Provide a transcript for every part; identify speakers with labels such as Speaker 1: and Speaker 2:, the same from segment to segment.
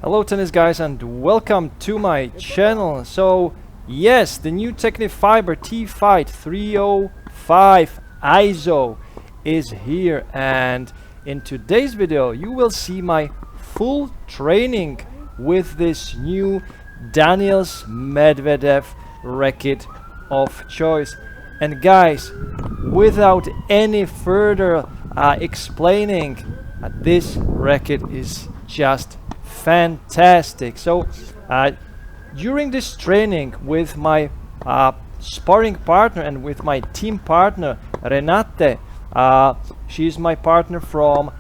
Speaker 1: Hello tennis guys and welcome to my channel. So yes, the new Tecnifibre TFight 305 ISO is here, and in today's video you will see my full training with this new Daniil's Medvedev racket of choice. And guys, without any further explaining, this racket is just fantastic. So during this training with my sparring partner and with my team partner Renata, she's my partner from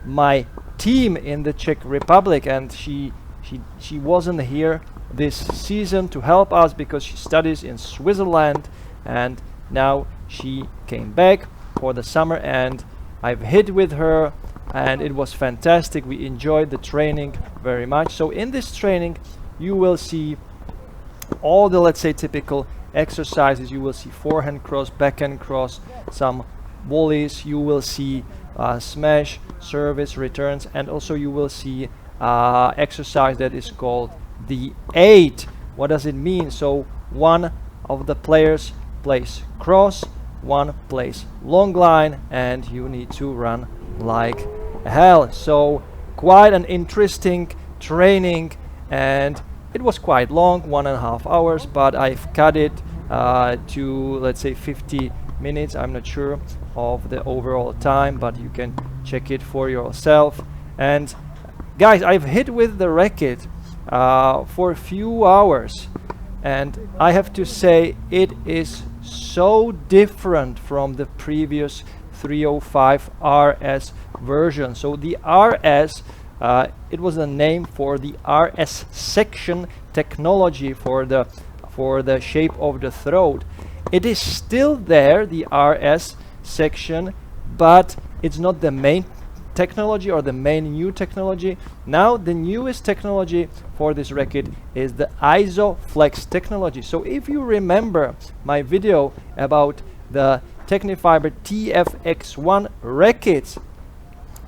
Speaker 1: my team in the Czech Republic, and she wasn't here this season to help us because she studies in Switzerland, and now she came back for the summer and I've hit with her and it was fantastic. We enjoyed the training very much. So in this training you will see all the, let's say, typical exercises. You will see forehand cross, backhand cross, some volleys, you will see smash, service, returns, and also you will see exercise that is called the 8. What does it mean? So one of the players plays cross, one plays long line, and you need to run like hell. So quite an interesting training, and it was quite long, 1.5 hours, but I've cut it to, let's say, 50 minutes. I'm not sure of the overall time, but you can check it for yourself. And guys, I've hit with the racket for a few hours, and I have to say it is so different from the previous 305 RS version. So the RS, it was a name for the RS section technology for the shape of the throat. It is still there, the RS section, but it's not the main technology or the main new technology. Now the newest technology for this racket is the ISO Flex technology. So if you remember my video about the Tecnifibre TFX1 rackets,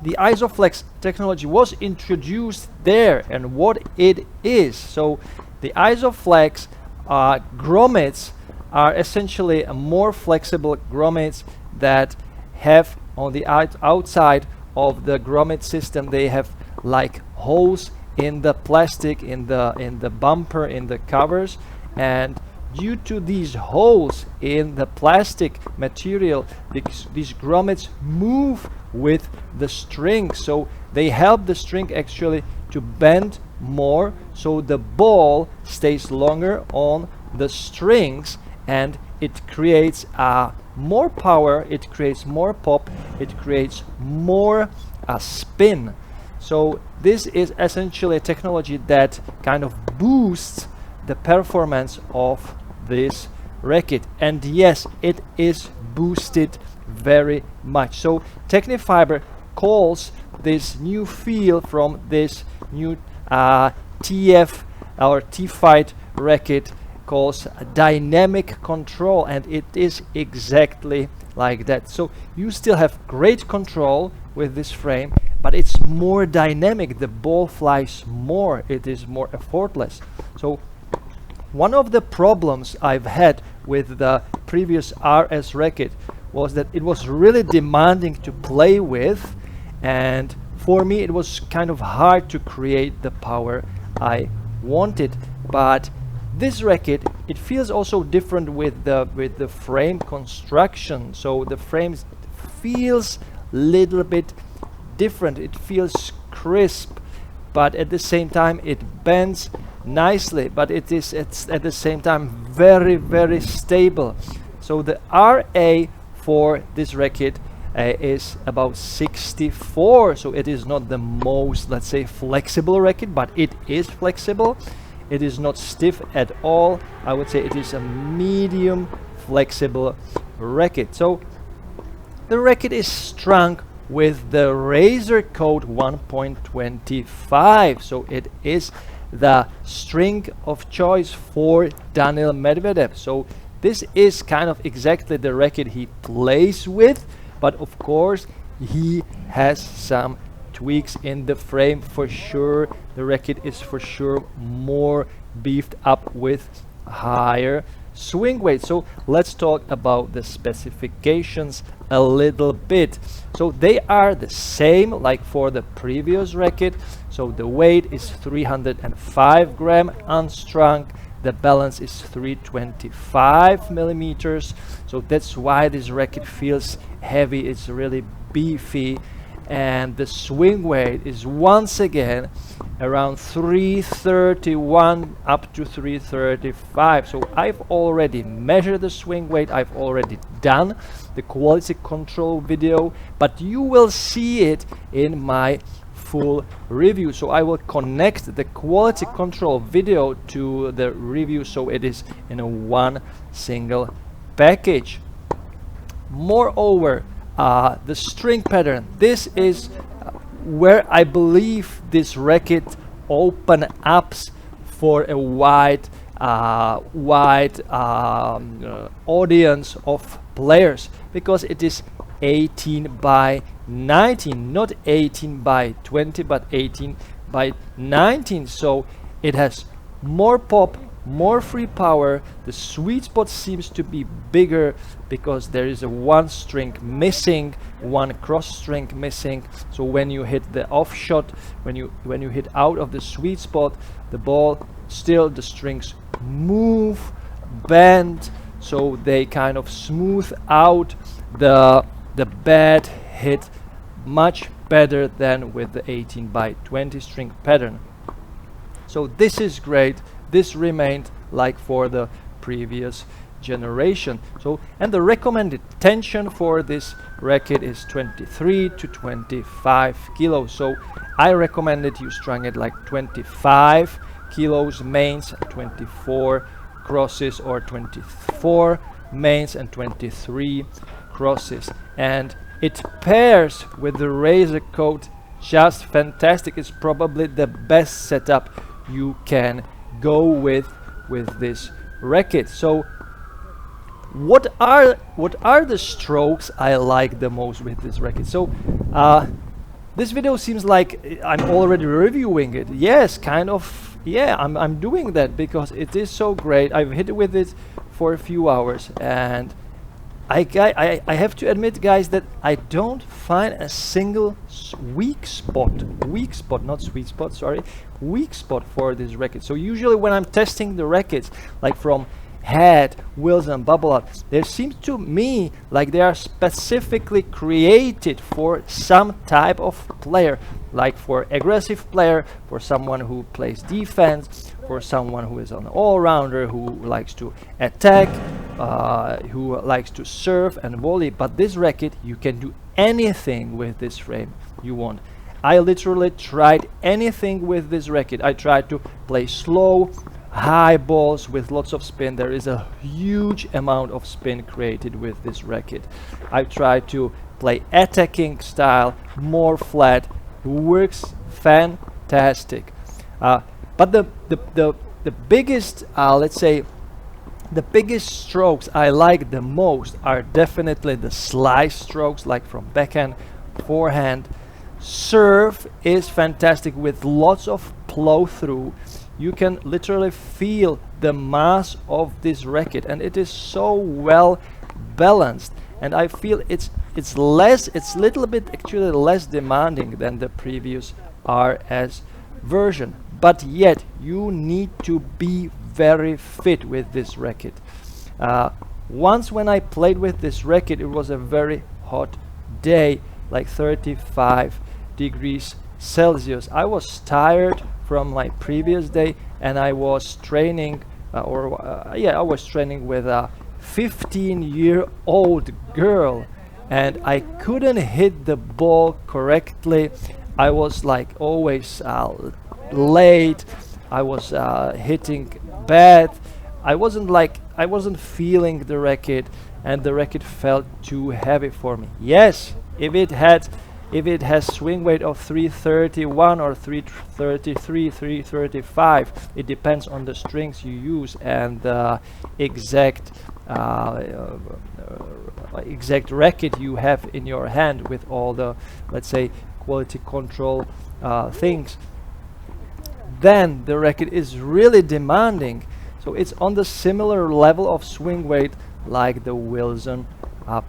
Speaker 1: the ISO Flex technology was introduced there, and what it is. So the ISO Flex grommets are essentially a more flexible grommets that have on the outside of the grommet system, they have like holes in the plastic, in the bumper, in the covers, and due to these holes in the plastic material, these grommets move with the string, so they help the string actually to bend more, so the ball stays longer on the strings, and it creates more power, it creates more pop, it creates more spin. So this is essentially a technology that kind of boosts the performance of this racket, and yes, it is boosted very much. So Tecnifibre calls this new feel from this new TF or TFight racket calls dynamic control, and it is exactly like that. So you still have great control with this frame, but it's more dynamic. The ball flies more, it is more effortless. So one of the problems I've had with the previous RS racket was that it was really demanding to play with, and for me it was kind of hard to create the power I wanted. But this racket, it feels also different with the frame construction. So the frame feels little bit different. It feels crisp, but at the same time it bends nicely, but it's at the same time very, very stable. So the RA for this racket is about 64, so it is not the most, let's say, flexible racket, but it is flexible. It is not stiff at all. I would say it is a medium flexible racket. So the racket is strung with the Razor Code 1.25, so it is the string of choice for Daniil Medvedev. So this is kind of exactly the racket he plays with, but of course he has some tweaks in the frame for sure. The racket is for sure more beefed up with higher swing weight. So let's talk about the specifications a little bit. So they are the same like for the previous racket. So the weight is 305 gram unstrung. The balance is 325 millimeters. So that's why this racket feels heavy. It's really beefy. And the swing weight is once again around 331 up to 335. So I've already measured the swing weight. I've already done the quality control video, but you will see it in my full review. So I will connect the quality control video to the review, so it is in a one single package. Moreover, the string pattern, this is where I believe this racket open up for a wide audience of players, because it is 18 by 19, not 18 by 20, but 18 by 19. So it has more pop, more free power. The sweet spot seems to be bigger because there is a one string missing, one cross string missing. So when you hit the off shot, when you hit out of the sweet spot, the ball still, the strings move, bend, so they kind of smooth out the bad hit much better than with the 18 by 20 string pattern. So this is great. This remained like for the previous generation. So, and the recommended tension for this racket is 23 to 25 kilos. So I recommended you strung it like 25 kilos mains, 24 crosses, or 24 mains and 23 crosses. And it pairs with the razor coat just fantastic. It's probably the best setup you can go with this racket. So what are the strokes I like the most with this racket? So this video seems like I'm already reviewing it. Yes, kind of. Yeah, I'm doing that because it is so great. I've hit with it for a few hours, and I have to admit, guys, that I don't find a single weak spot, not sweet spot, sorry, weak spot for this racket. So usually when I'm testing the rackets, like from Head, Wilson, Babolat, there seems to me like they are specifically created for some type of player, like for aggressive player, for someone who plays defense, for someone who is an all-rounder, who likes to attack, who likes to serve and volley. But this racket, you can do anything with this frame you want. I literally tried anything with this racket. I tried to play slow, high balls with lots of spin. There is a huge amount of spin created with this racket. I tried to play attacking style, more flat. Works fantastic. But the biggest, let's say, the biggest strokes I like the most are definitely the slice strokes, like from backhand, forehand. Serve is fantastic with lots of plow through. You can literally feel the mass of this racket, and it is so well balanced. And I feel it's little bit actually less demanding than the previous RS version. But yet you need to be very fit with this racket. Once when I played with this racket, it was a very hot day, like 35 degrees Celsius. I was tired from my previous day, and I was training I was training with a 15-year-old girl, and I couldn't hit the ball correctly. I was like always late. I was hitting bad. I wasn't feeling the racket, and the racket felt too heavy for me. Yes, if it has swing weight of 331 or 333, 335, it depends on the strings you use and the exact racket you have in your hand, with all the, let's say, quality control things, then the racket is really demanding. So it's on the similar level of swing weight like the Wilson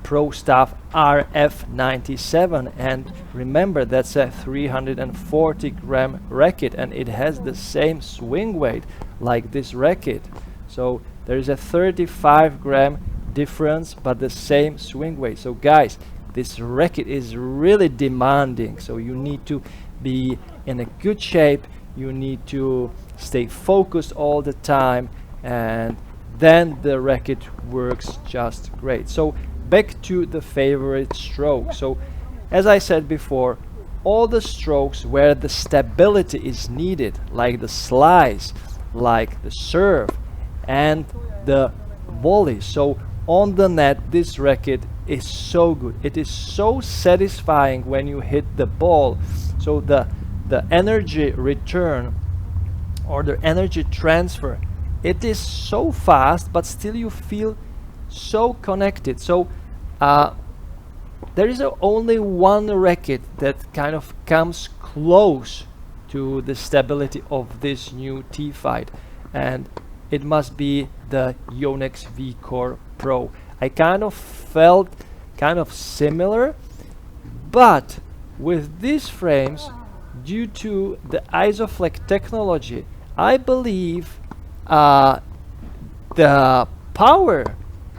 Speaker 1: Pro Staff RF97, and remember that's a 340 gram racket and it has the same swing weight like this racket. So there is a 35 gram difference but the same swing weight. So guys, this racket is really demanding, so you need to be in a good shape, you need to stay focused all the time, and then the racket works just great. So back to the favorite stroke. So as I said before, all the strokes where the stability is needed, like the slice, like the serve and the volley. So on the net, this racket is so good. It is so satisfying when you hit the ball. So the energy return or the energy transfer, it is so fast, but still you feel so connected. So there is only one racket that kind of comes close to the stability of this new TFight, and it must be the Yonex V-Core Pro. I kind of felt kind of similar, but with these frames, due to the ISOFlex technology, I believe the power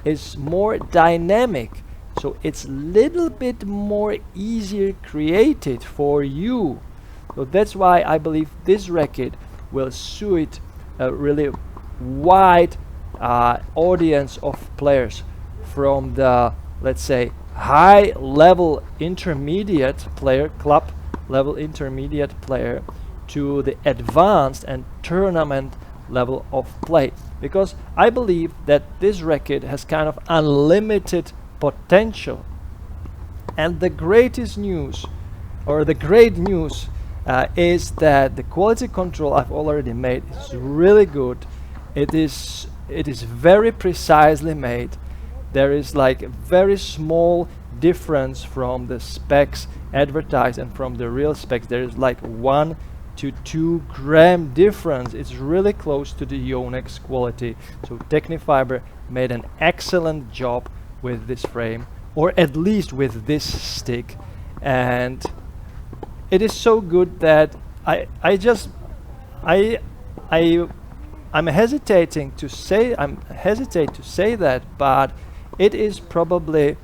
Speaker 1: is more dynamic, so it's a little bit more easier created for you. So that's why I believe this racket will suit a really wide audience of players, from the, let's say, high level intermediate player, club level intermediate player, to the advanced and tournament level of play, because I believe that this racket has kind of unlimited potential. And the greatest news, or the great news, is that the quality control I've already made is really good. It is very precisely made. There is like a very small difference from the specs advertised and from the real specs. There is like 1 to 2 gram difference. It's really close to the Yonex quality. So Tecnifibre made an excellent job with this frame, or at least with this stick, and it is so good that I'm hesitating to say that, but it is probably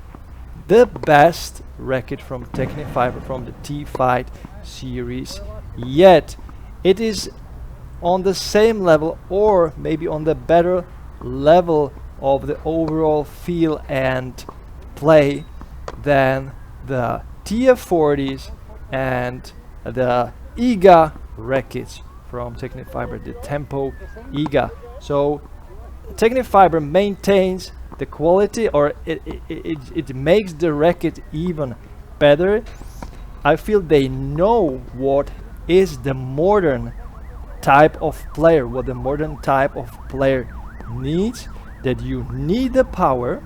Speaker 1: the best racket from Tecnifibre, from the TFight series yet. It is on the same level, or maybe on the better level of the overall feel and play than the TF40s and the IGA rackets from Tecnifibre, the Tempo IGA. So Tecnifibre maintains the quality, or it makes the racket even better. I feel they know what is the modern type of player, what the modern type of player needs, that you need the power,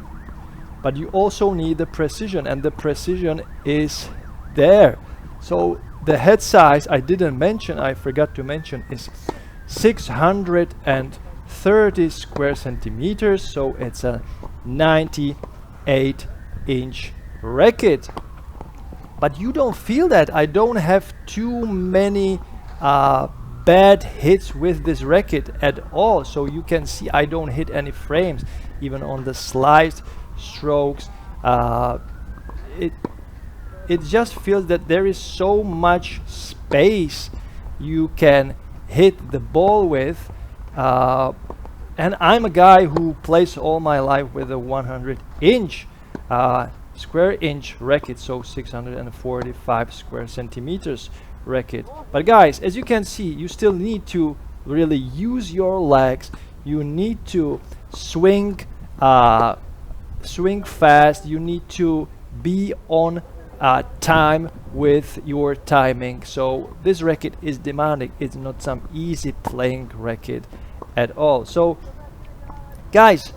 Speaker 1: but you also need the precision, and the precision is there. So the head size I didn't mention, I forgot to mention, is 630 square centimeters, so it's a 98-inch racket. But you don't feel that. I don't have too many bad hits with this racket at all. So you can see I don't hit any frames, even on the sliced strokes. It just feels that there is so much space you can hit the ball with. And I'm a guy who plays all my life with a 100-inch square inch racket, so 645 square centimeters racket. But guys, as you can see, you still need to really use your legs. You need to swing fast. You need to be on time with your timing. So this racket is demanding. It's not some easy playing racket at all. So guys,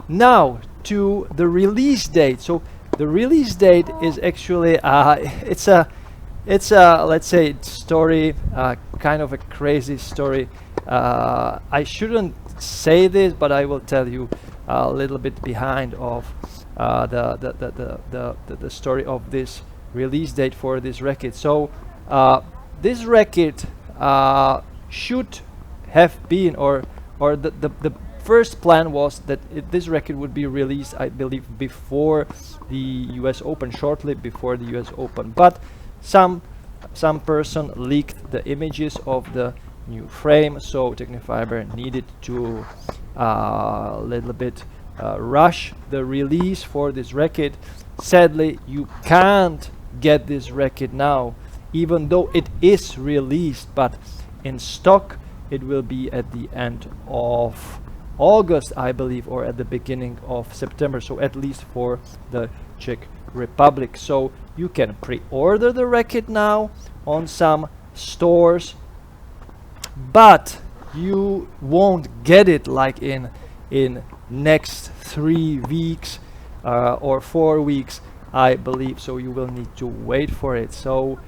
Speaker 1: now to the release date. So the release date is actually it's a it's a, let's say, story, kind of a crazy story. I shouldn't say this, but I will tell you a little bit behind of the story of this release date for this racket. So this racket should have been, or the first plan was that this racket would be released, I believe, before the US Open, shortly before the US Open, but some person leaked the images of the new frame, so Tecnifibre needed to little bit rush the release for this racket. Sadly, you can't get this racket now, even though it is released, but in stock it will be at the end of August, I believe, or at the beginning of September, so at least for the Czech Republic. So you can pre-order the racket now on some stores, but you won't get it like in next 3 weeks or 4 weeks, I believe, so you will need to wait for it. So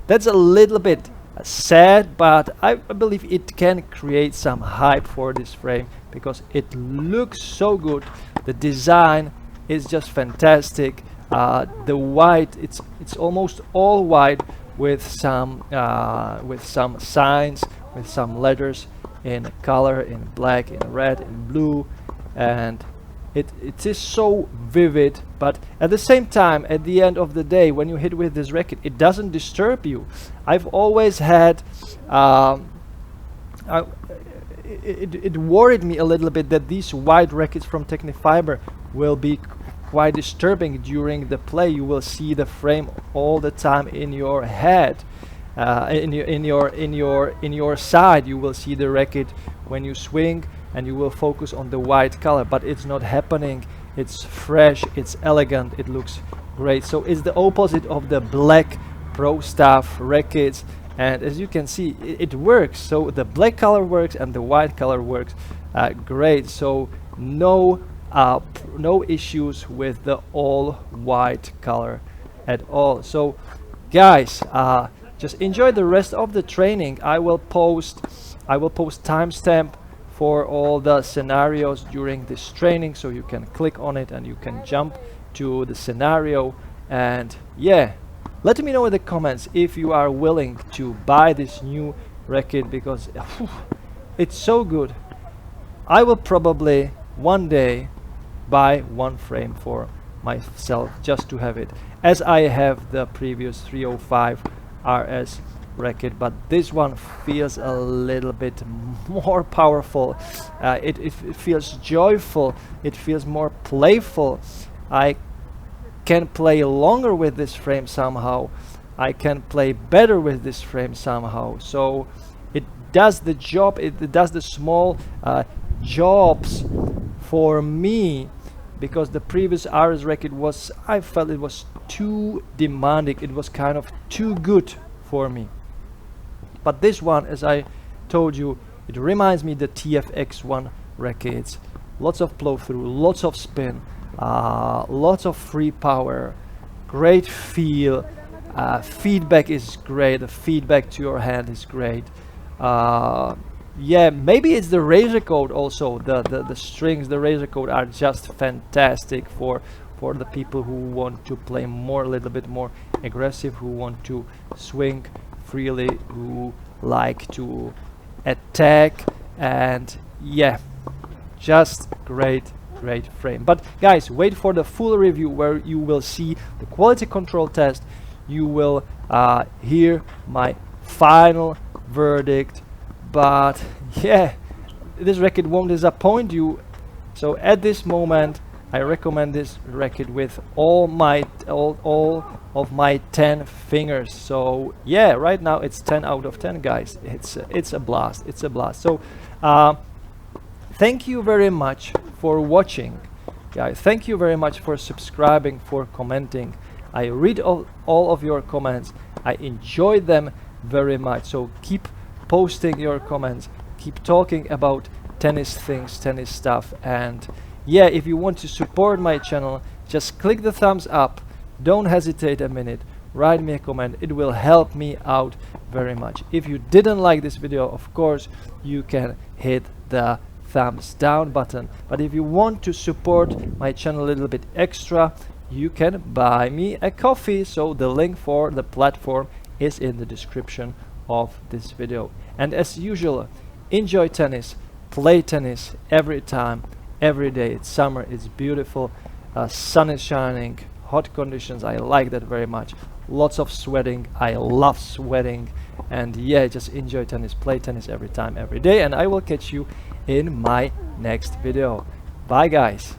Speaker 1: that's a little bit sad, but I believe it can create some hype for this frame because it looks so good. The design is just fantastic. The white, it's almost all white with some signs, with some letters in color, in black, in red, in blue, and it is so vivid. But at the same time, at the end of the day, when you hit with this racket, it doesn't disturb you. I've always had it worried me a little bit that these white rackets from Tecnifibre will be quite disturbing during the play. You will see the frame all the time in your head, in your side. You will see the racket when you swing, and you will focus on the white color. But it's not happening. It's fresh. It's elegant. It looks great. So it's the opposite of the black Pro Staff rackets. And as you can see, it works. So the black color works and the white color works great. So no issues with the all white color at all. So guys, just enjoy the rest of the training. I will post timestamp for all the scenarios during this training, so you can click on it and you can jump to the scenario. And yeah, let me know in the comments if you are willing to buy this new racket, because it's so good. I will probably one day buy one frame for myself just to have it, as I have the previous 305 RS racket, but this one feels a little bit more powerful. It feels joyful, it feels more playful. I can play longer with this frame somehow. I can play better with this frame somehow. So it does the job, it does the small jobs for me, because the previous RS racket was, I felt it was too demanding, it was kind of too good for me. But this one, as I told you, it reminds me the TFX1 rackets. Lots of flow through, lots of spin, lots of free power, great feel, feedback is great, the feedback to your hand is great. Yeah, maybe it's the razor code also. The strings, the razor code are just fantastic for the people who want to play more, a little bit more aggressive, who want to swing freely, who like to attack. And yeah, just great frame. But guys, wait for the full review where you will see the quality control test. You will hear my final verdict. But yeah, this racket won't disappoint you. So at this moment, I recommend this racket with all of my 10 fingers. So yeah, right now it's 10 out of 10, guys. It's a blast. It's a blast. So thank you very much for watching, guys. Thank you very much for subscribing, for commenting. I read all of your comments. I enjoy them very much. So keep posting your comments, keep talking about tennis things, tennis stuff. And yeah, if you want to support my channel, just click the thumbs up. Don't hesitate a minute. write me a comment. It will help me out very much. If you didn't like this video, of course, you can hit the thumbs down button. But if you want to support my channel a little bit extra, you can buy me a coffee. So the link for the platform is in the description of this video. And as usual, enjoy tennis, play tennis every time, every day. It's summer, it's beautiful, sun is shining, hot conditions, I like that very much. Lots of sweating, I love sweating. And yeah, just enjoy tennis, play tennis every time, every day. And I will catch you in my next video. Bye guys.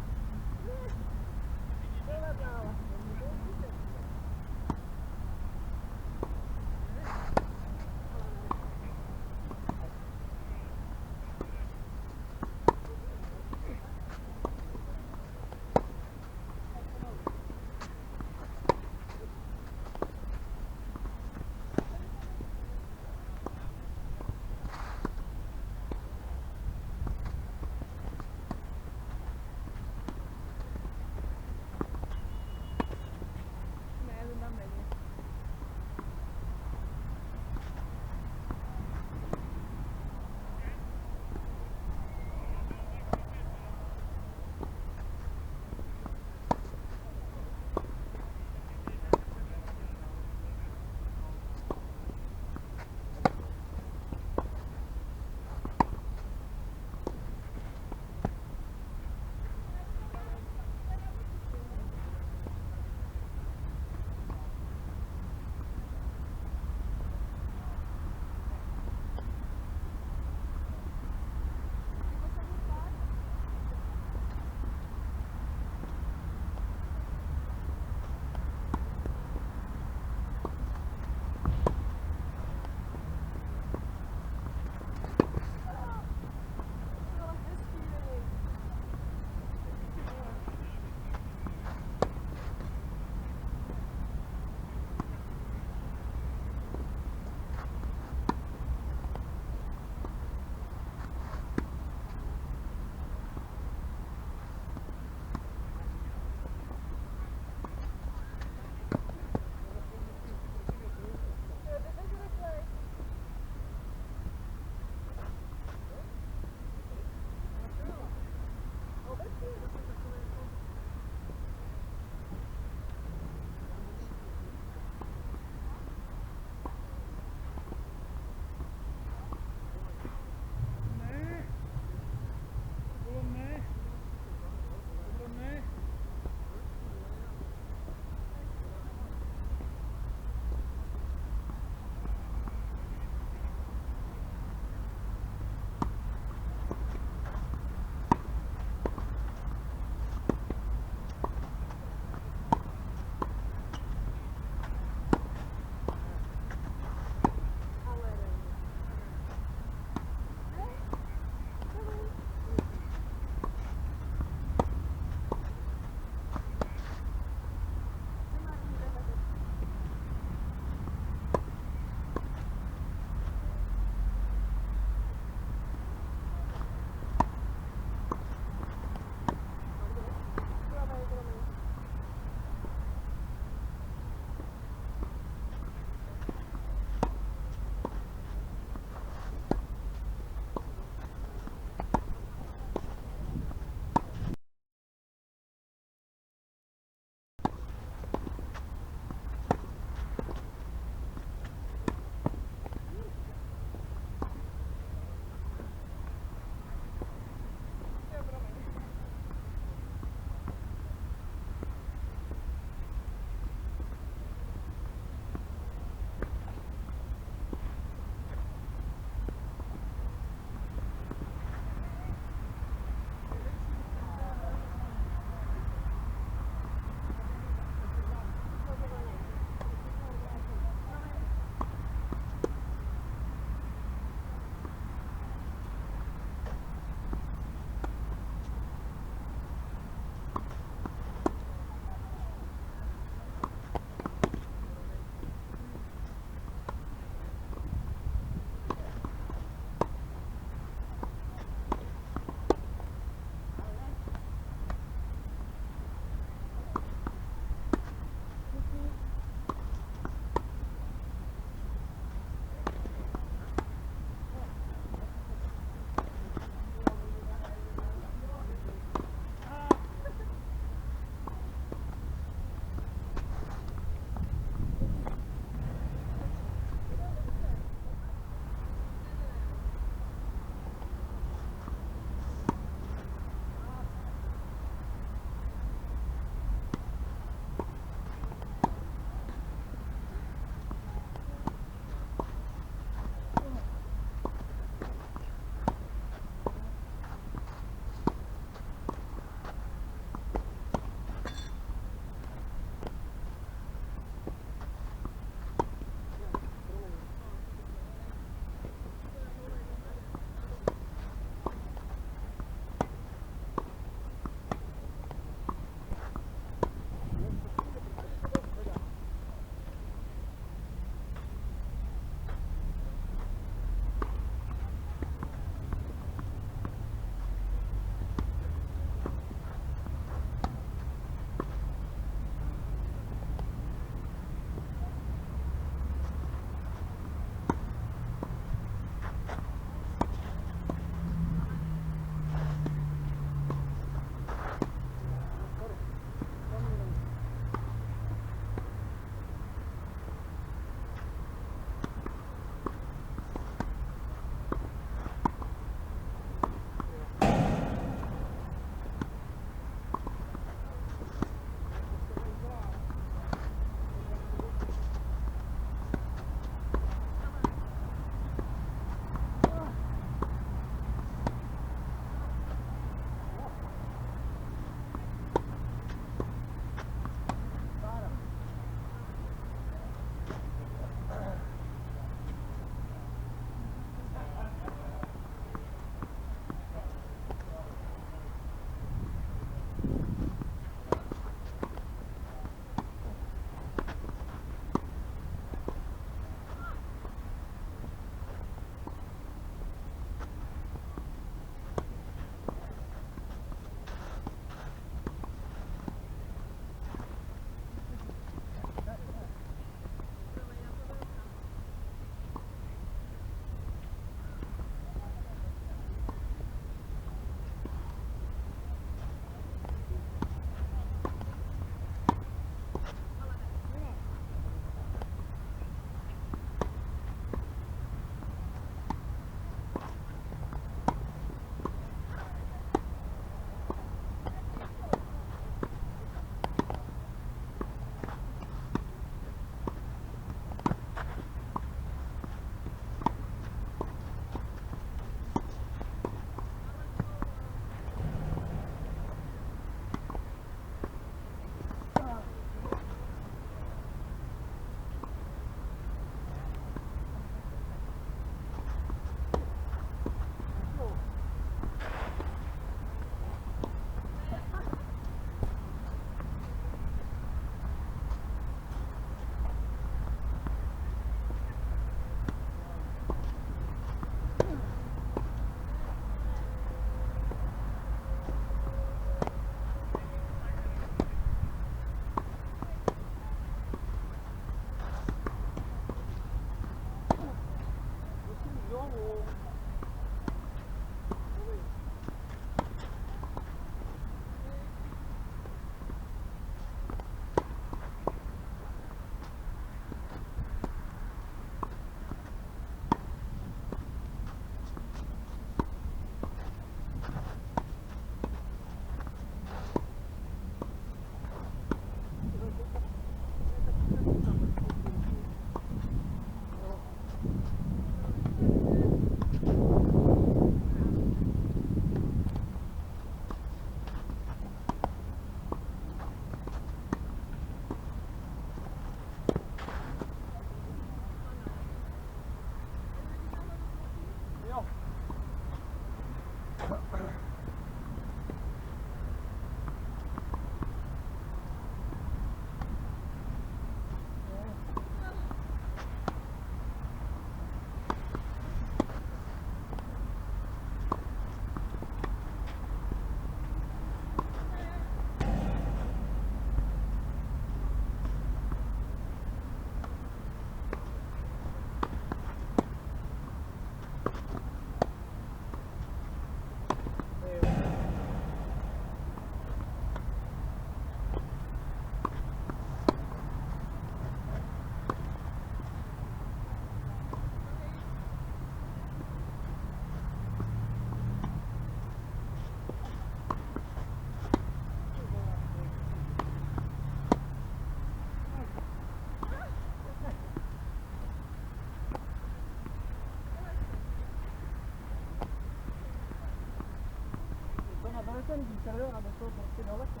Speaker 2: ten vítr, aby to prostě daleko.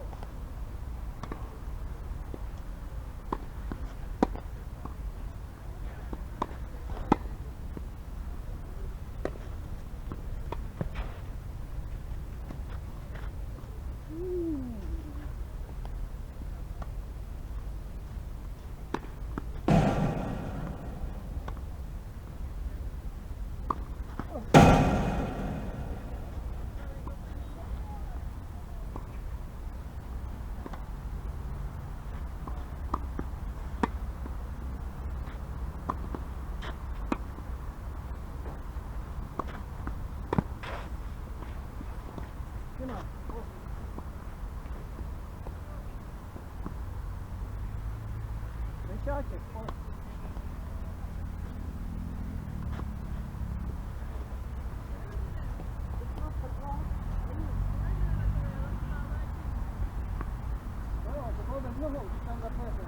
Speaker 2: Racket, pojď. Jo, to bylo bez nohou, když tam zapnete.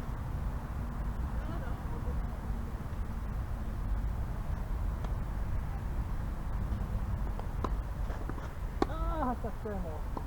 Speaker 2: Tak to je moc.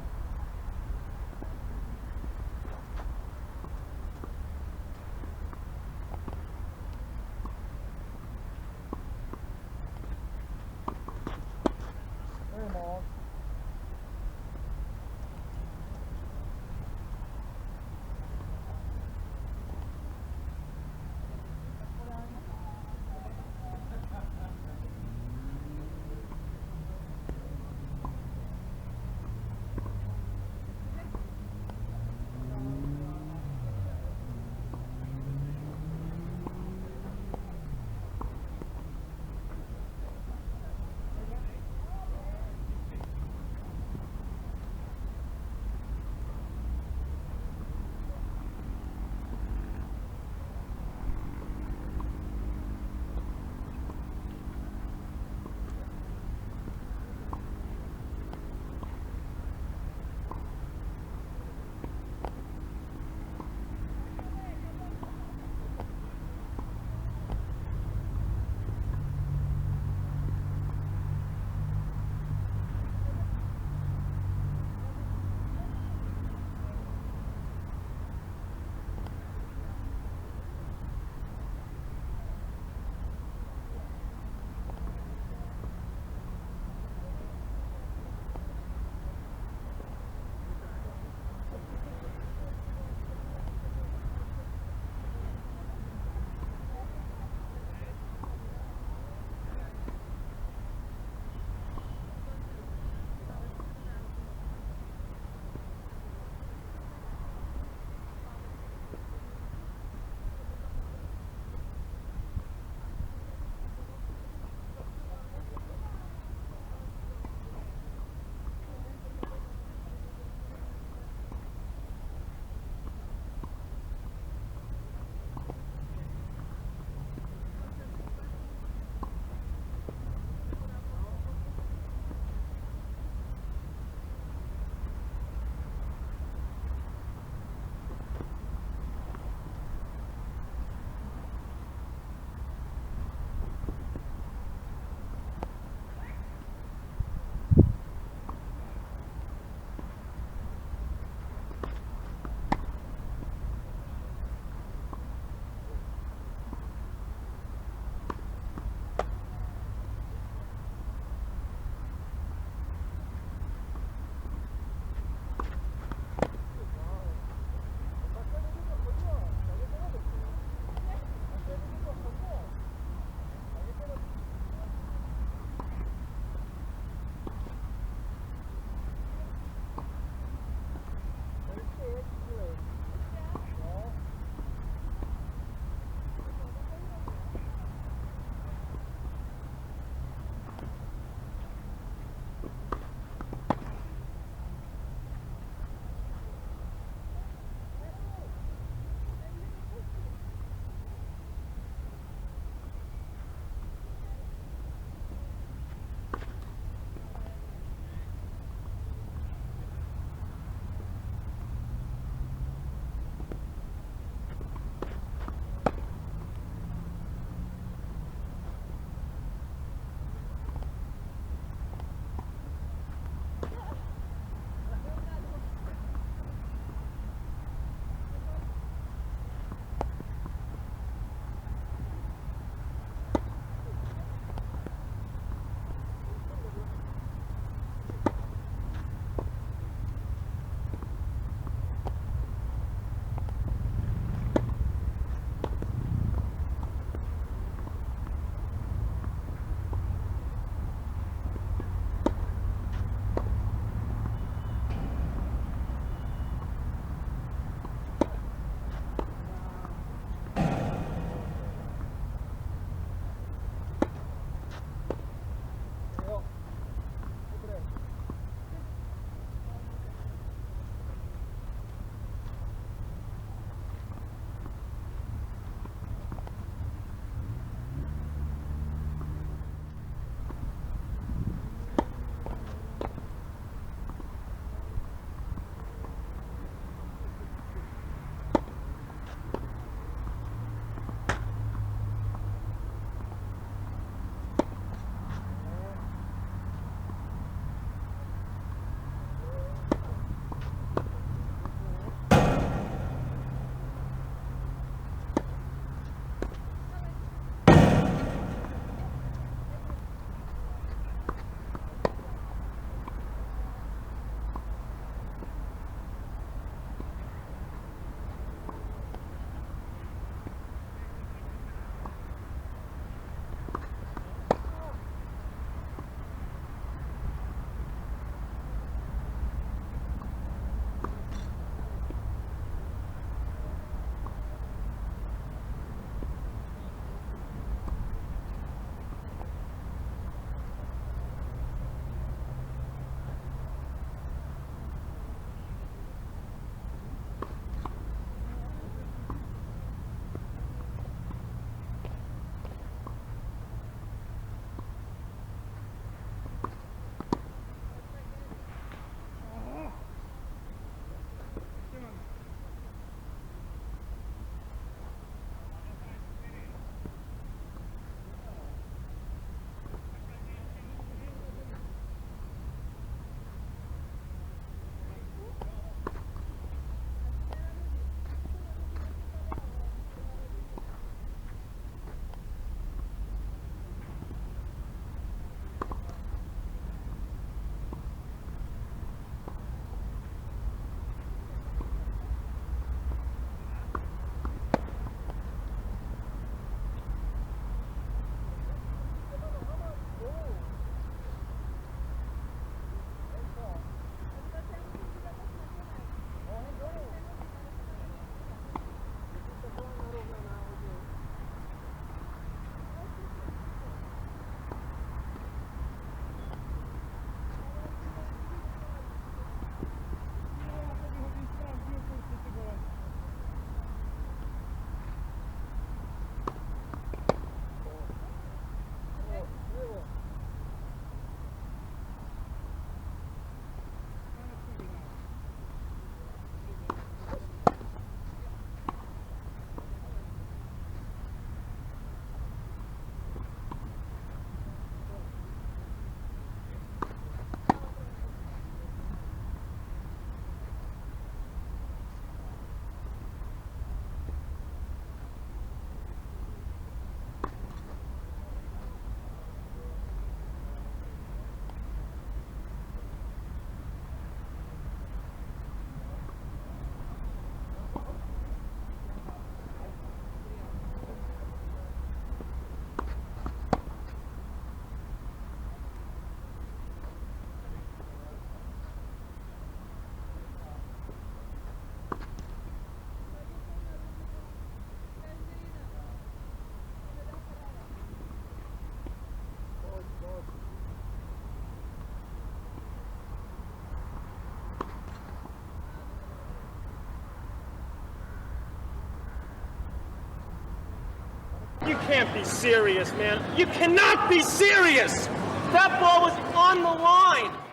Speaker 3: You can't be serious, man. You cannot be serious! That ball was on the line!